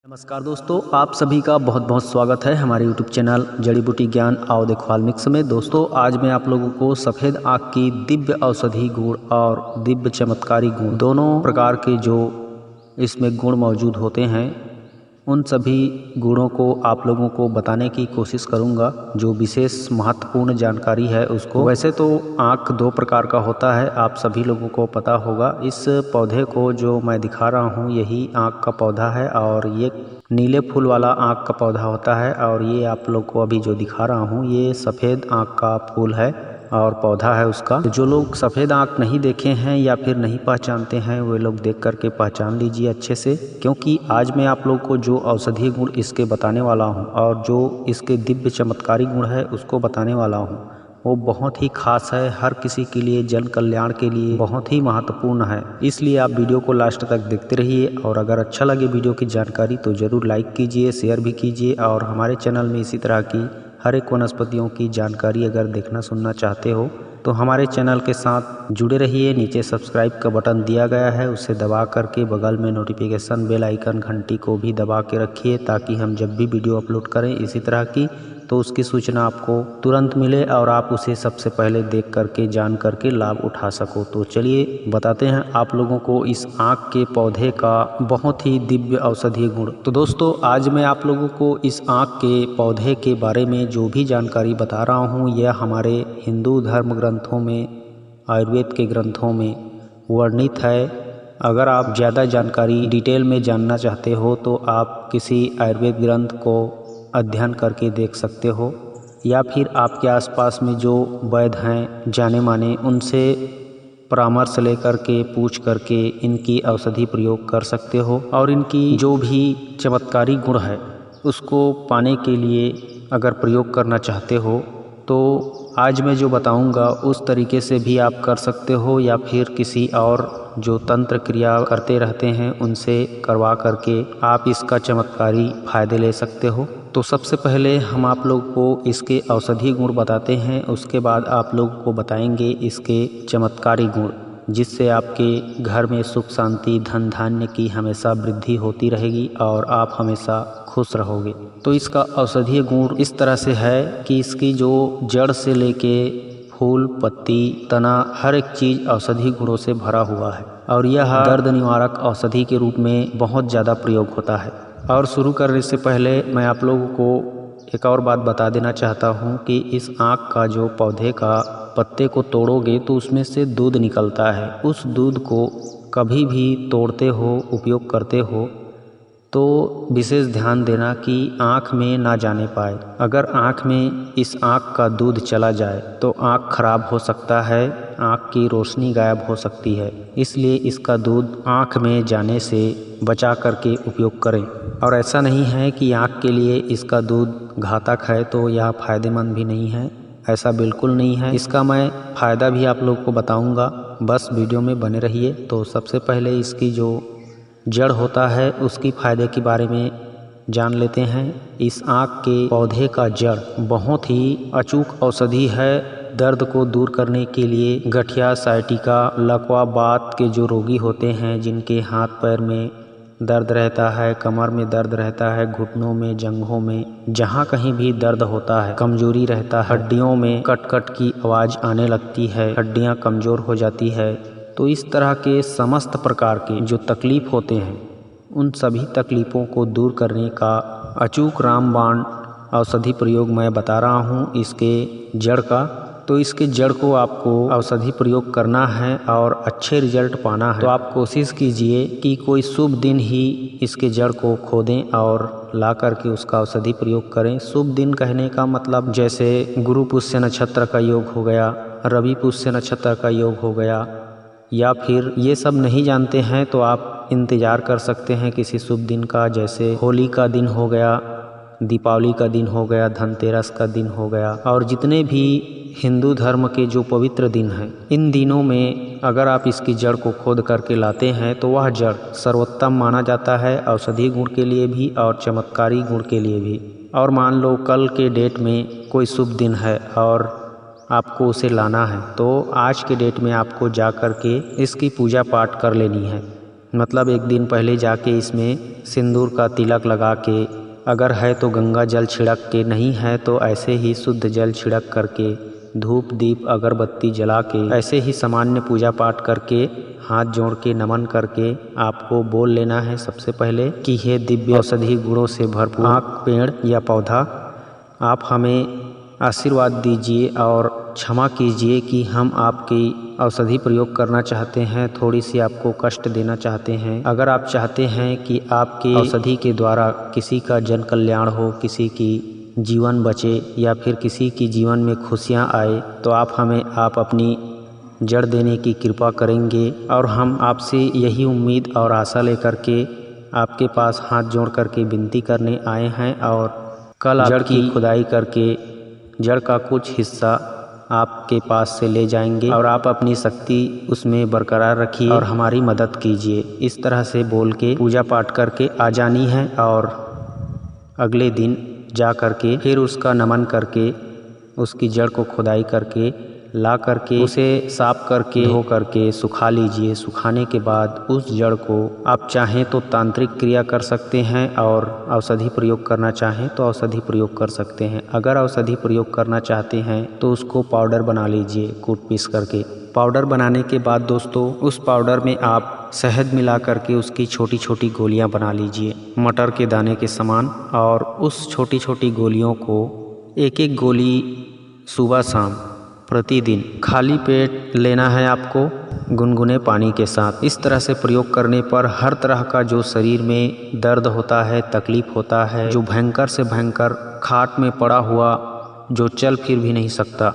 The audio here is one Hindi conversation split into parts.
नमस्कार दोस्तों, आप सभी का बहुत बहुत स्वागत है हमारे यूट्यूब चैनल जड़ी बूटी ज्ञान आओ देखो मिक्स में। दोस्तों, आज मैं आप लोगों को सफ़ेद आँख की दिव्य औषधि गुण और दिव्य चमत्कारी गुण दोनों प्रकार के जो इसमें गुण मौजूद होते हैं उन सभी गुणों को आप लोगों को बताने की कोशिश करूंगा। जो विशेष महत्वपूर्ण जानकारी है उसको, वैसे तो आँख दो प्रकार का होता है, आप सभी लोगों को पता होगा। इस पौधे को जो मैं दिखा रहा हूँ यही आँख का पौधा है और ये नीले फूल वाला आँख का पौधा होता है। और ये आप लोग को अभी जो दिखा रहा हूँ ये सफ़ेद आँख का फूल है और पौधा है उसका। तो जो लोग सफ़ेद आँख नहीं देखे हैं या फिर नहीं पहचानते हैं वे लोग देख करके पहचान लीजिए अच्छे से, क्योंकि आज मैं आप लोग को जो औषधीय गुण इसके बताने वाला हूं और जो इसके दिव्य चमत्कारी गुण है उसको बताने वाला हूं वो बहुत ही खास है। हर किसी के लिए, जन कल्याण के लिए बहुत ही महत्वपूर्ण है। इसलिए आप वीडियो को लास्ट तक देखते रहिए और अगर अच्छा लगे वीडियो की जानकारी तो ज़रूर लाइक कीजिए, शेयर भी कीजिए। और हमारे चैनल में इसी तरह की हर एक वनस्पतियों की जानकारी अगर देखना सुनना चाहते हो तो हमारे चैनल के साथ जुड़े रहिए। नीचे सब्सक्राइब का बटन दिया गया है, उसे दबा करके बगल में नोटिफिकेशन बेल आइकन घंटी को भी दबा के रखिए ताकि हम जब भी वीडियो अपलोड करें इसी तरह की तो उसकी सूचना आपको तुरंत मिले और आप उसे सबसे पहले देख करके जान करके लाभ उठा सको। तो चलिए बताते हैं आप लोगों को इस आँख के पौधे का बहुत ही दिव्य औषधीय गुण। तो दोस्तों, आज मैं आप लोगों को इस आँख के पौधे के बारे में जो भी जानकारी बता रहा हूँ यह हमारे हिंदू धर्म ग्रंथों में, आयुर्वेद के ग्रंथों में वर्णित है। अगर आप ज़्यादा जानकारी डिटेल में जानना चाहते हो तो आप किसी आयुर्वेद ग्रंथ को अध्ययन करके देख सकते हो या फिर आपके आसपास में जो वैद्य हैं जाने माने उनसे परामर्श लेकर के पूछ करके इनकी औषधि प्रयोग कर सकते हो। और इनकी जो भी चमत्कारी गुण है उसको पाने के लिए अगर प्रयोग करना चाहते हो तो आज मैं जो बताऊंगा उस तरीके से भी आप कर सकते हो या फिर किसी और जो तंत्र क्रिया करते रहते हैं उनसे करवा करके आप इसका चमत्कारी फायदे ले सकते हो। तो सबसे पहले हम आप लोग को इसके औषधीय गुण बताते हैं, उसके बाद आप लोग को बताएंगे इसके चमत्कारी गुण जिससे आपके घर में सुख शांति धन धान्य की हमेशा वृद्धि होती रहेगी और आप हमेशा खुश रहोगे। तो इसका औषधीय गुण इस तरह से है कि इसकी जो जड़ से लेके फूल पत्ती तना हर एक चीज़ औषधीय गुणों से भरा हुआ है और यह दर्द निवारक औषधि के रूप में बहुत ज़्यादा प्रयोग होता है। और शुरू करने से पहले मैं आप लोगों को एक और बात बता देना चाहता हूँ कि इस आँख का जो पौधे का पत्ते को तोड़ोगे तो उसमें से दूध निकलता है। उस दूध को कभी भी तोड़ते हो, उपयोग करते हो तो विशेष ध्यान देना कि आँख में ना जाने पाए। अगर आँख में इस आँख का दूध चला जाए तो आँख खराब हो सकता है, आँख की रोशनी गायब हो सकती है। इसलिए इसका दूध आँख में जाने से बचा करके उपयोग करें। और ऐसा नहीं है कि आँख के लिए इसका दूध घातक है तो यह फायदेमंद भी नहीं है, ऐसा बिल्कुल नहीं है। इसका मैं फ़ायदा भी आप लोग को बताऊंगा, बस वीडियो में बने रहिए। तो सबसे पहले इसकी जो जड़ होता है उसकी फ़ायदे के बारे में जान लेते हैं। इस आँख के पौधे का जड़ बहुत ही अचूक औषधि है दर्द को दूर करने के लिए। गठिया, साइटिका, लकवा, बात के जो रोगी होते हैं जिनके हाथ पैर में दर्द रहता है, कमर में दर्द रहता है, घुटनों में, जंघों में, जहाँ कहीं भी दर्द होता है, कमजोरी रहता है, हड्डियों में कट कट की आवाज़ आने लगती है, हड्डियाँ कमज़ोर हो जाती है, तो इस तरह के समस्त प्रकार के जो तकलीफ़ होते हैं उन सभी तकलीफ़ों को दूर करने का अचूक रामबाण औषधि प्रयोग मैं बता रहा हूँ इसके जड़ का। तो इसके जड़ को आपको औषधि प्रयोग करना है और अच्छे रिजल्ट पाना है तो आप कोशिश कीजिए कि कोई शुभ दिन ही इसके जड़ को खोदें और ला करके उसका औषधि प्रयोग करें। शुभ दिन कहने का मतलब जैसे गुरु पुष्य नक्षत्र का योग हो गया, रवि पुष्य नक्षत्र का योग हो गया, या फिर ये सब नहीं जानते हैं तो आप इंतज़ार कर सकते हैं किसी शुभ दिन का, जैसे होली का दिन हो गया, दीपावली का दिन हो गया, धनतेरस का दिन हो गया। और जितने भी हिंदू धर्म के जो पवित्र दिन हैं इन दिनों में अगर आप इसकी जड़ को खोद करके लाते हैं तो वह जड़ सर्वोत्तम माना जाता है औषधि गुण के लिए भी और चमत्कारी गुण के लिए भी। और मान लो कल के डेट में कोई शुभ दिन है और आपको उसे लाना है तो आज के डेट में आपको जा कर के इसकी पूजा पाठ कर लेनी है। मतलब एक दिन पहले जाके इसमें सिंदूर का तिलक लगा के, अगर है तो गंगा जल छिड़क के, नहीं है तो ऐसे ही शुद्ध जल छिड़क करके, धूप दीप अगरबत्ती जला के, ऐसे ही सामान्य पूजा पाठ करके, हाथ जोड़ के नमन करके आपको बोल लेना है सबसे पहले कि हे दिव्य औषधि गुणों से भरपूर आक, पेड़ या पौधा, आप हमें आशीर्वाद दीजिए और क्षमा कीजिए कि हम आपकी औषधि प्रयोग करना चाहते हैं, थोड़ी सी आपको कष्ट देना चाहते हैं। अगर आप चाहते हैं कि आपकी औषधि के द्वारा किसी का जन कल्याण हो, किसी की जीवन बचे या फिर किसी की जीवन में खुशियां आए, तो आप अपनी जड़ देने की कृपा करेंगे। और हम आपसे यही उम्मीद और आशा लेकर के आपके पास हाथ जोड़ करके विनती करने आए हैं। और कल जड़ की खुदाई करके जड़ का कुछ हिस्सा आपके पास से ले जाएंगे और आप अपनी शक्ति उसमें बरकरार रखिए और हमारी मदद कीजिए। इस तरह से बोल के पूजा पाठ करके आ जानी है और अगले दिन जा करके फिर उसका नमन करके उसकी जड़ को खुदाई करके ला करके उसे साफ करके धो करके सुखा लीजिए। सुखाने के बाद उस जड़ को आप चाहें तो तांत्रिक क्रिया कर सकते हैं और औषधि प्रयोग करना चाहें तो औषधि प्रयोग कर सकते हैं। अगर औषधि प्रयोग करना चाहते हैं तो उसको पाउडर बना लीजिए कूट पीस करके। पाउडर बनाने के बाद दोस्तों उस पाउडर में आप शहद मिला करके उसकी छोटी छोटी गोलियां बना लीजिए मटर के दाने के समान। और उस छोटी छोटी गोलियों को एक एक गोली सुबह शाम प्रतिदिन खाली पेट लेना है आपको गुनगुने पानी के साथ। इस तरह से प्रयोग करने पर हर तरह का जो शरीर में दर्द होता है, तकलीफ होता है, जो भयंकर से भयंकर खाट में पड़ा हुआ जो चल फिर भी नहीं सकता,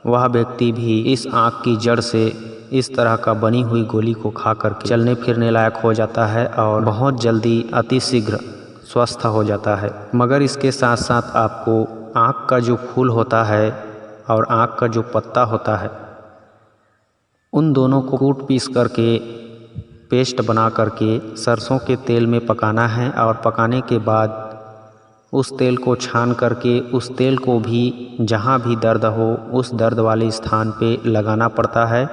वह व्यक्ति भी इस आँख की जड़ से इस तरह का बनी हुई गोली को खा करके चलने फिरने लायक हो जाता है और बहुत जल्दी अतिशीघ्र स्वस्थ हो जाता है। मगर इसके साथ साथ आपको आँख का जो फूल होता है और आँख का जो पत्ता होता है, उन दोनों को कूट पीस करके पेस्ट बना करके सरसों के तेल में पकाना है। और पकाने के बाद उस तेल को छान करके उस तेल को भी जहाँ भी दर्द हो उस दर्द वाले स्थान पे लगाना पड़ता है,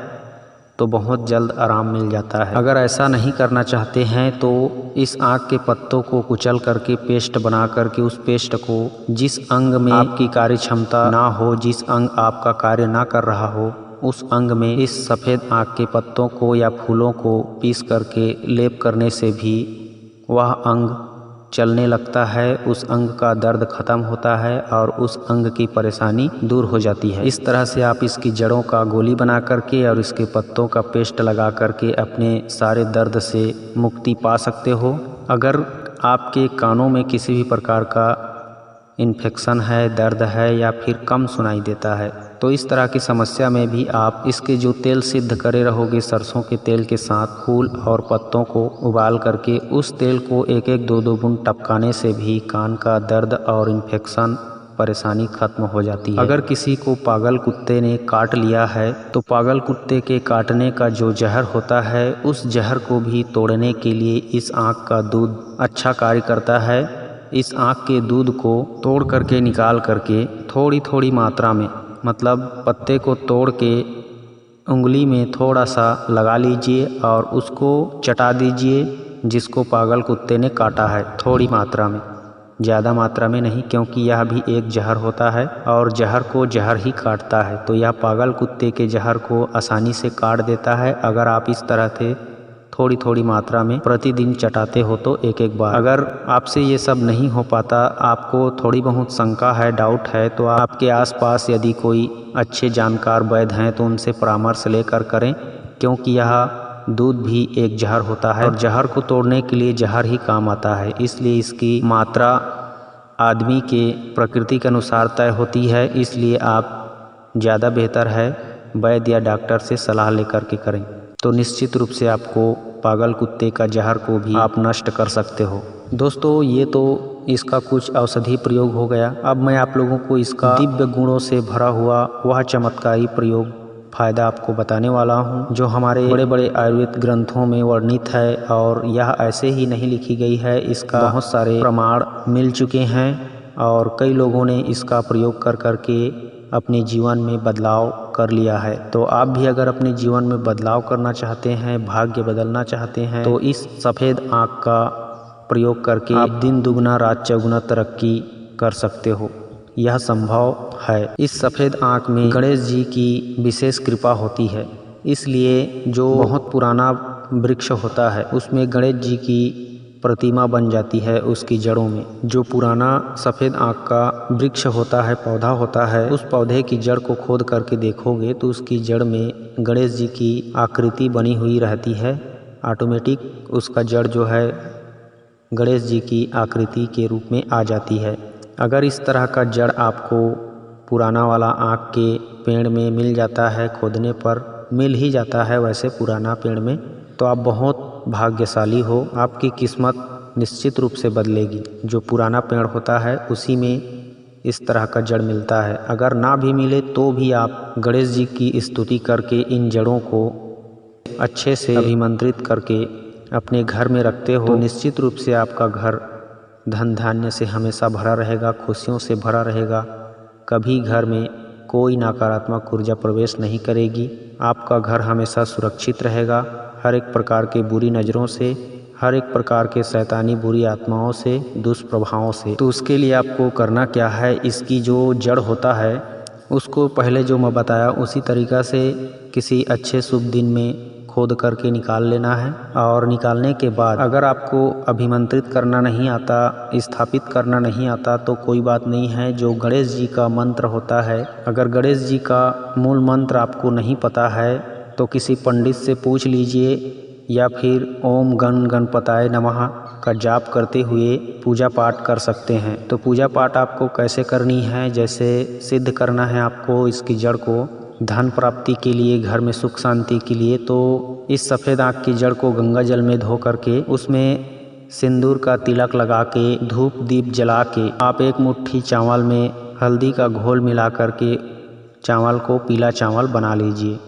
तो बहुत जल्द आराम मिल जाता है। अगर ऐसा नहीं करना चाहते हैं तो इस आँख के पत्तों को कुचल करके पेस्ट बना करके उस पेस्ट को जिस अंग में आपकी कार्य क्षमता ना हो, जिस अंग आपका कार्य ना कर रहा हो, उस अंग में इस सफ़ेद आँख के पत्तों को या फूलों को पीस करके लेप करने से भी वह अंग चलने लगता है, उस अंग का दर्द खत्म होता है और उस अंग की परेशानी दूर हो जाती है। इस तरह से आप इसकी जड़ों का गोली बना करके और इसके पत्तों का पेस्ट लगा करके अपने सारे दर्द से मुक्ति पा सकते हो। अगर आपके कानों में किसी भी प्रकार का इन्फेक्शन है, दर्द है या फिर कम सुनाई देता है, तो इस तरह की समस्या में भी आप इसके जो तेल सिद्ध करे रहोगे सरसों के तेल के साथ फूल और पत्तों को उबाल करके उस तेल को एक एक दो दो बूंद टपकाने से भी कान का दर्द और इन्फेक्शन परेशानी खत्म हो जाती है। अगर किसी को पागल कुत्ते ने काट लिया है तो पागल कुत्ते के काटने का जो जहर होता है उस जहर को भी तोड़ने के लिए इस आँख का दूध अच्छा कार्य करता है। इस आँख के दूध को तोड़ करके निकाल करके थोड़ी थोड़ी मात्रा में, मतलब पत्ते को तोड़ के उंगली में थोड़ा सा लगा लीजिए और उसको चटा दीजिए जिसको पागल कुत्ते ने काटा है, थोड़ी मात्रा में, ज़्यादा मात्रा में नहीं, क्योंकि यह भी एक जहर होता है और जहर को जहर ही काटता है। तो यह पागल कुत्ते के जहर को आसानी से काट देता है अगर आप इस तरह से थोड़ी थोड़ी मात्रा में प्रतिदिन चटाते हो तो एक एक बार। अगर आपसे ये सब नहीं हो पाता, आपको थोड़ी बहुत शंका है, डाउट है, तो आपके आसपास यदि कोई अच्छे जानकार वैद्य हैं तो उनसे परामर्श लेकर करें, क्योंकि यह दूध भी एक जहर होता है और जहर को तोड़ने के लिए जहर ही काम आता है। इसलिए इसकी मात्रा आदमी के प्रकृति के अनुसार तय होती है, इसलिए आप ज़्यादा बेहतर है वैद्य या डॉक्टर से सलाह लेकर के करें, तो निश्चित रूप से आपको पागल कुत्ते का जहर को भी आप नष्ट कर सकते हो। दोस्तों ये तो इसका कुछ औषधि प्रयोग हो गया। अब मैं आप लोगों को इसका दिव्य गुणों से भरा हुआ वह चमत्कारी प्रयोग फ़ायदा आपको बताने वाला हूँ, जो हमारे बड़े बड़े आयुर्वेद ग्रंथों में वर्णित है और यह ऐसे ही नहीं लिखी गई है। इसका बहुत सारे प्रमाण मिल चुके हैं और कई लोगों ने इसका प्रयोग कर करके अपने जीवन में बदलाव कर लिया है। तो आप भी अगर अपने जीवन में बदलाव करना चाहते हैं, भाग्य बदलना चाहते हैं, तो इस सफ़ेद आँख का प्रयोग करके आप दिन दुगना रात चौगुना तरक्की कर सकते हो। यह संभव है। इस सफ़ेद आँख में गणेश जी की विशेष कृपा होती है, इसलिए जो बहुत पुराना वृक्ष होता है उसमें गणेश जी की प्रतिमा बन जाती है। उसकी जड़ों में जो पुराना सफ़ेद आँख का वृक्ष होता है, पौधा होता है, उस पौधे की जड़ को खोद करके देखोगे तो उसकी जड़ में गणेश जी की आकृति बनी हुई रहती है। ऑटोमेटिक उसका जड़ जो है गणेश जी की आकृति के रूप में आ जाती है। अगर इस तरह का जड़ आपको पुराना वाला आँख के पेड़ में मिल जाता है, खोदने पर मिल ही जाता है वैसे पुराना पेड़ में, तो आप बहुत भाग्यशाली हो। आपकी किस्मत निश्चित रूप से बदलेगी। जो पुराना पेड़ होता है उसी में इस तरह का जड़ मिलता है। अगर ना भी मिले तो भी आप गणेश जी की स्तुति करके इन जड़ों को अच्छे से अभिमंत्रित करके अपने घर में रखते हो तो निश्चित रूप से आपका घर धन धान्य से हमेशा भरा रहेगा, खुशियों से भरा रहेगा। कभी घर में कोई नकारात्मक ऊर्जा प्रवेश नहीं करेगी। आपका घर हमेशा सुरक्षित रहेगा हर एक प्रकार के बुरी नज़रों से, हर एक प्रकार के शैतानी बुरी आत्माओं से, दुष्प्रभावों से। तो उसके लिए आपको करना क्या है, इसकी जो जड़ होता है उसको पहले जो मैं बताया उसी तरीक़ा से किसी अच्छे शुभ दिन में खोद करके निकाल लेना है। और निकालने के बाद अगर आपको अभिमंत्रित करना नहीं आता, स्थापित करना नहीं आता तो कोई बात नहीं है। जो गणेश जी का मंत्र होता है, अगर गणेश जी का मूल मंत्र आपको नहीं पता है तो किसी पंडित से पूछ लीजिए, या फिर ओम गण गणपताय नमः का जाप करते हुए पूजा पाठ कर सकते हैं। तो पूजा पाठ आपको कैसे करनी है, जैसे सिद्ध करना है आपको इसकी जड़ को धन प्राप्ति के लिए, घर में सुख शांति के लिए। तो इस सफ़ेद आँख की जड़ को गंगा जल में धो करके उसमें सिंदूर का तिलक लगा के, धूप दीप जला के आप एक मुट्ठी चावल में हल्दी का घोल मिला करके चावल को पीला चावल बना लीजिए।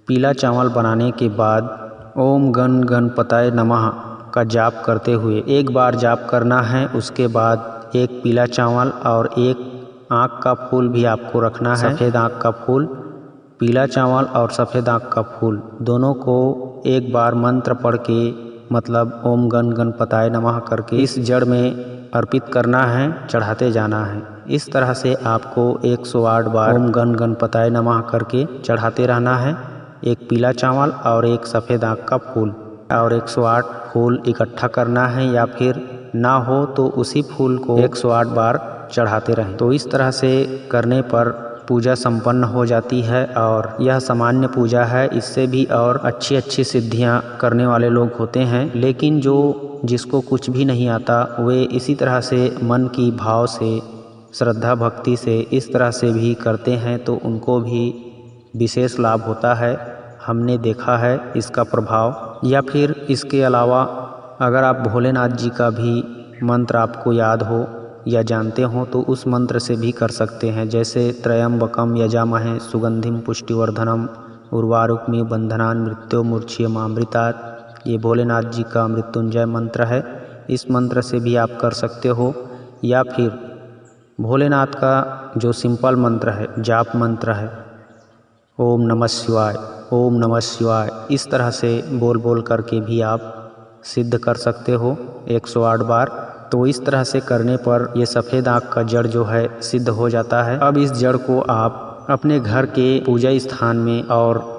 पीला चावल बनाने के बाद ओम गण गणपताय नमः का जाप करते हुए एक बार जाप करना है। उसके बाद एक पीला चावल और एक आँख का फूल भी आपको रखना है, सफ़ेद आँख का फूल। पीला चावल और सफ़ेद आँख का फूल दोनों को एक बार मंत्र पढ़ के, मतलब ओम गण गणपताय नमः करके इस जड़ में अर्पित करना है, चढ़ाते जाना है। इस तरह से आपको 108 बार ओम गण गणपताय नमः करके चढ़ाते रहना है। एक पीला चावल और एक सफ़ेद आँख का फूल और 108 फूल इकट्ठा करना है, या फिर ना हो तो उसी फूल को 108 बार चढ़ाते रहें। तो इस तरह से करने पर पूजा संपन्न हो जाती है। और यह सामान्य पूजा है, इससे भी और अच्छी अच्छी सिद्धियां करने वाले लोग होते हैं। लेकिन जिसको कुछ भी नहीं आता वे इसी तरह से मन की भाव से, श्रद्धा भक्ति से इस तरह से भी करते हैं तो उनको भी विशेष लाभ होता है। हमने देखा है इसका प्रभाव। या फिर इसके अलावा अगर आप भोलेनाथ जी का भी मंत्र आपको याद हो या जानते हो तो उस मंत्र से भी कर सकते हैं, जैसे त्रयंबकम यजामहे सुगंधिम पुष्टिवर्धनम उर्वारुक्मी बंधनान मृत्योर्मुक्षीयमामृतात्। ये भोलेनाथ जी का मृत्युंजय मंत्र है। इस मंत्र से भी आप कर सकते हो। या फिर भोलेनाथ का जो सिंपल मंत्र है, जाप मंत्र है, ओम नमः शिवाय, ओम नमः शिवाय, इस तरह से बोल बोल करके भी आप सिद्ध कर सकते हो 108 बार। तो इस तरह से करने पर ये सफ़ेद आँख का जड़ जो है सिद्ध हो जाता है। अब इस जड़ को आप अपने घर के पूजा स्थान में और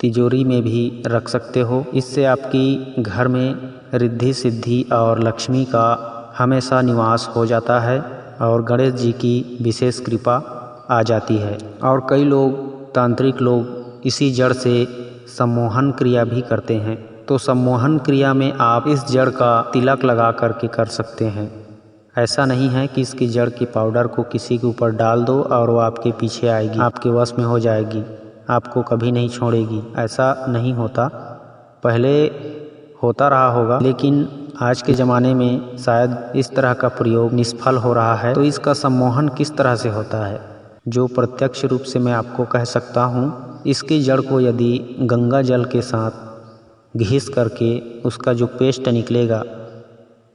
तिजोरी में भी रख सकते हो। इससे आपकी घर में रिद्धि सिद्धि और लक्ष्मी का हमेशा निवास हो जाता है और गणेश जी की विशेष कृपा आ जाती है। और कई लोग, तांत्रिक लोग इसी जड़ से सम्मोहन क्रिया भी करते हैं। तो सम्मोहन क्रिया में आप इस जड़ का तिलक लगा करके कर सकते हैं। ऐसा नहीं है कि इसकी जड़ की पाउडर को किसी के ऊपर डाल दो और वो आपके पीछे आएगी, आपके वश में हो जाएगी, आपको कभी नहीं छोड़ेगी। ऐसा नहीं होता। पहले होता रहा होगा, लेकिन आज के ज़माने में शायद इस तरह का प्रयोग निष्फल हो रहा है। तो इसका सम्मोहन किस तरह से होता है, जो प्रत्यक्ष रूप से मैं आपको कह सकता हूँ। इसकी जड़ को यदि गंगा जल के साथ घिस करके उसका जो पेस्ट निकलेगा,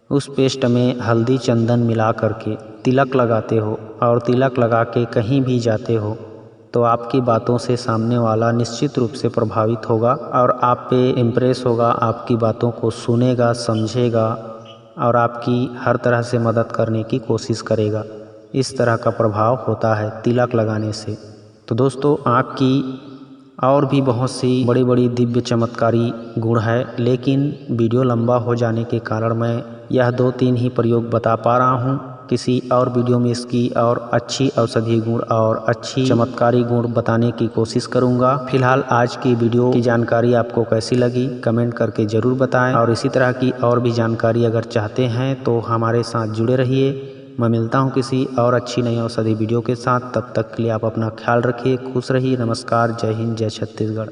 उस पेस्ट में हल्दी चंदन मिला करके तिलक लगाते हो और तिलक लगा के कहीं भी जाते हो तो आपकी बातों से सामने वाला निश्चित रूप से प्रभावित होगा और आप पे इम्प्रेस होगा, आपकी बातों को सुनेगा, समझेगा, और आपकी हर तरह से मदद करने की कोशिश करेगा। इस तरह का प्रभाव होता है तिलक लगाने से। तो दोस्तों, आँख की और भी बहुत सी बड़ी बड़ी दिव्य चमत्कारी गुण है, लेकिन वीडियो लंबा हो जाने के कारण मैं यह 2-3 ही प्रयोग बता पा रहा हूँ। किसी और वीडियो में इसकी और अच्छी औषधि गुण और अच्छी चमत्कारी गुण बताने की कोशिश करूँगा। फिलहाल आज की वीडियो की जानकारी आपको कैसी लगी कमेंट करके ज़रूर बताएं, और इसी तरह की और भी जानकारी अगर चाहते हैं तो हमारे साथ जुड़े रहिए। मैं मिलता हूं किसी और अच्छी नई औषधि वीडियो के साथ। तब तक के लिए आप अपना ख्याल रखिए, खुश रहिए। नमस्कार, जय हिंद, जय छत्तीसगढ़।